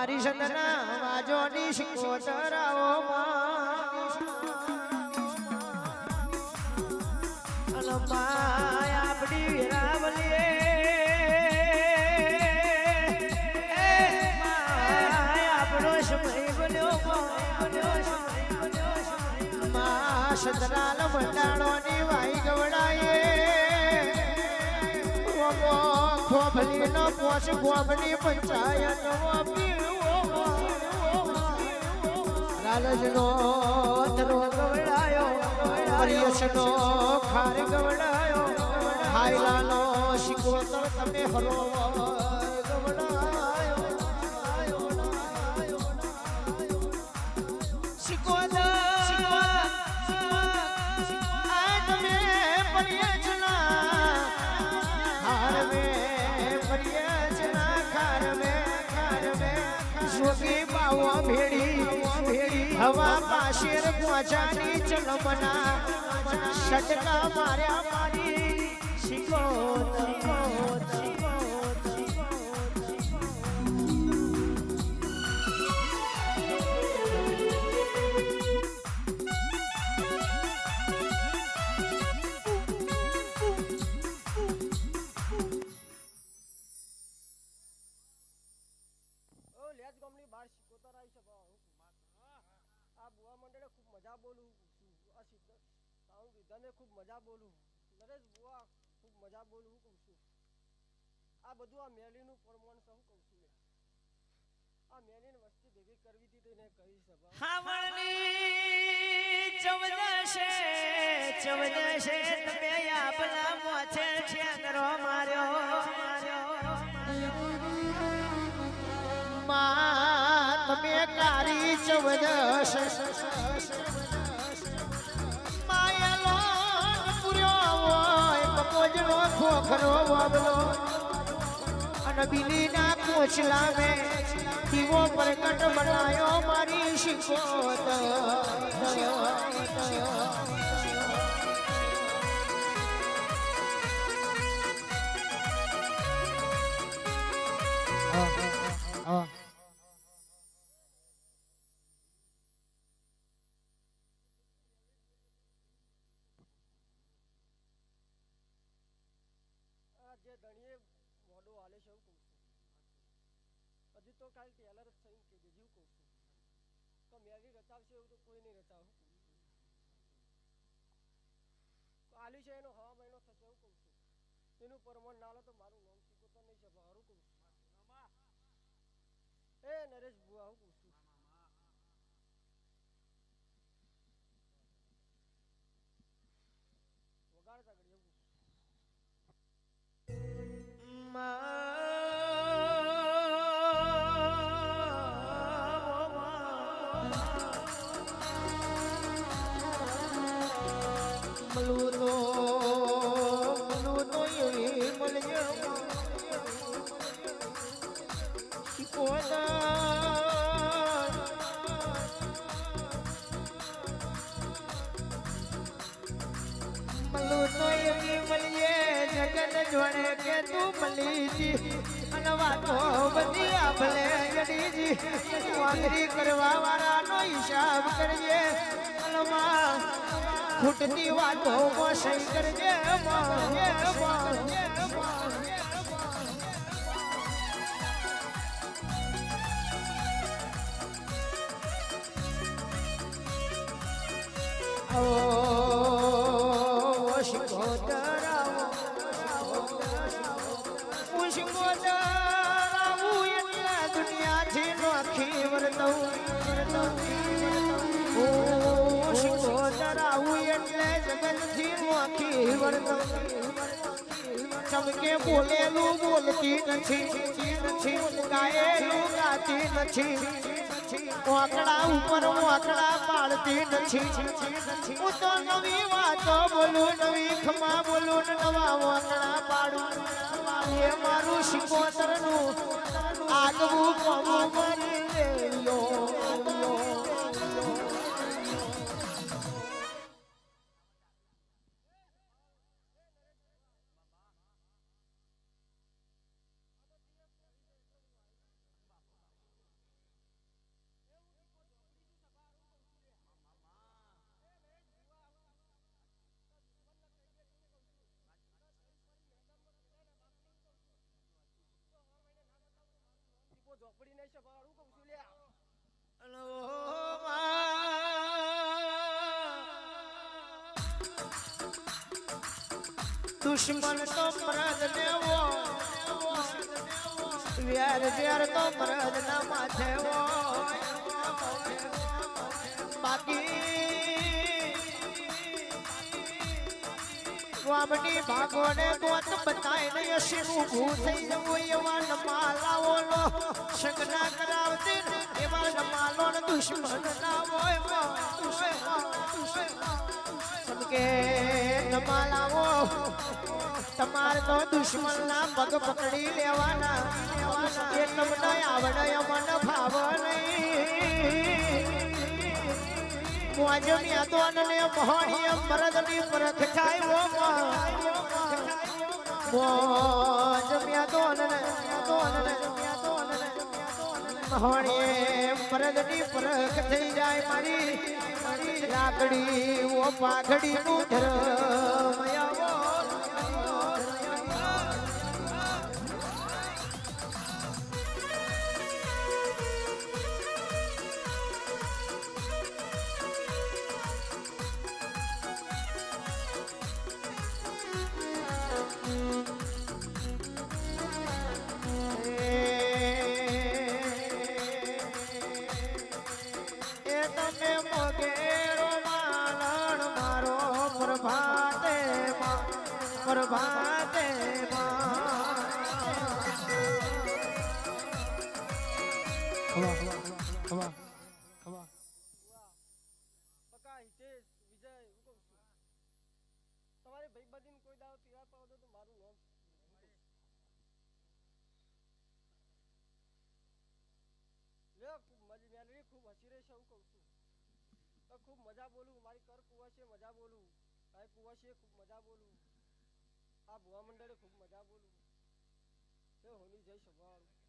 મારી સંતના વાજોની શિકોતરાઓ માય આપડી વિરાવલીએ આપણો સમય બન્યો માં સતરાલ મંડાણોની વાઈ ગવડાએ ખોભલી નો પોચ ખોભની પંચાયત લાલચ નો થરો ગવડાયો હરિયસ નો ખાર ગવડાયો હાયલાનો શિકોતર તમે હરો ગવડાયો શિકોતર આ તમે પર્યચના હાર મે પર્યચના ખાર મે જોગી બાવો ભેડી હવા પાશેર પહોંચાની ચલમના શટકા માર્યા મારી શિકોતર ખૂબ મજા બોલું નરેશ બુઆ ખૂબ મજા બોલું કહું છું આ બધું આ મેલીનું પ્રમાણ સૌ કહું છું આ મેલીને વસ્તી ભેગી કરવી હતી તેને કહી સભા હાવણી ચવદશે તમે આપના મોછે ઠેંગરો માર્યો માં તમે કારી ચવદશે કોજનો ખોખરો વાબલો અને બિલીના કોચલા મે દીવો પ્રગટ બનાયો મારી શિકોતર જે ગણીએ મોડો હાલે છે એવું કહું છું હજી તો કાલ ટેલર જ થઈને કે જેવું કહું છું તો મેરી રચાવશે એવું તો કોઈ નહીં રચાવ આલી છે એનો હવા મહિનો થશે એવું કહું છું એનું પ્રમાણ ના લે તો મારું નામ શીખોતર નહીં છે મારું કહું છું એ નરેશ બુઆ હું કહું છું વગાડતા ઘડી એવું જોડે કે તું મલીજી અને વાતો બધી આપણે ગડીજી વાંદરી કરવા વાળાનો હિસાબ કરજે અલમાં ખૂટતી વાતો મોસઈ કરજે ચમકે બોલેલું બોલતી નથી ગાયેલું ગાતી નથી વાકડા ઉપર વાકડા પાડતી નથી હું તો નવી વાતો બોલું નવી ખમા બોલું નવા વાકડા પાડું એ મારું શિકોતરનું આગવું કોમું કરી લો દુશ્મન તો મરદ ને વેર ઝેર તો મરદ ના માથે બાકી વામની ભાગોને ગોત બતાય નહીં શીનું ભૂ થઈ જવું એવા નમાલાઓ નો શગના કરાવતી એવા નમાલો દુશ્મન ના હોય કે નમાલાઓ તમારે તો દુશ્મન ના પગ પકડી લેવાના એ તમને આવડે મન ભાવ નહીં મોજમિયા દોન ને મોહણીય મરદ ની પરખ થાય મોજમિયા દોન ને મોહણીય મરદ ની પરખ થઈ જાય મારી લાકડી ઓ પાઘડી નું ધર્મ પ્રભાતે પકા હિતેશ વિજય હું કહું છું તમારે ભાઈબંધીને કોઈ દાવ તિરાડ પાડો તો મારું નામ લે ખૂબ મેલડી ખૂબ હસી રહી છે હું કહું છું તો ખૂબ મજા બોલું મારી કર કુવા છે મજા બોલું આ કુવા છે ખૂબ મજા બોલું આ ભુવા મંડળે ખૂબ મજા બોલું એ હોની જય સવાર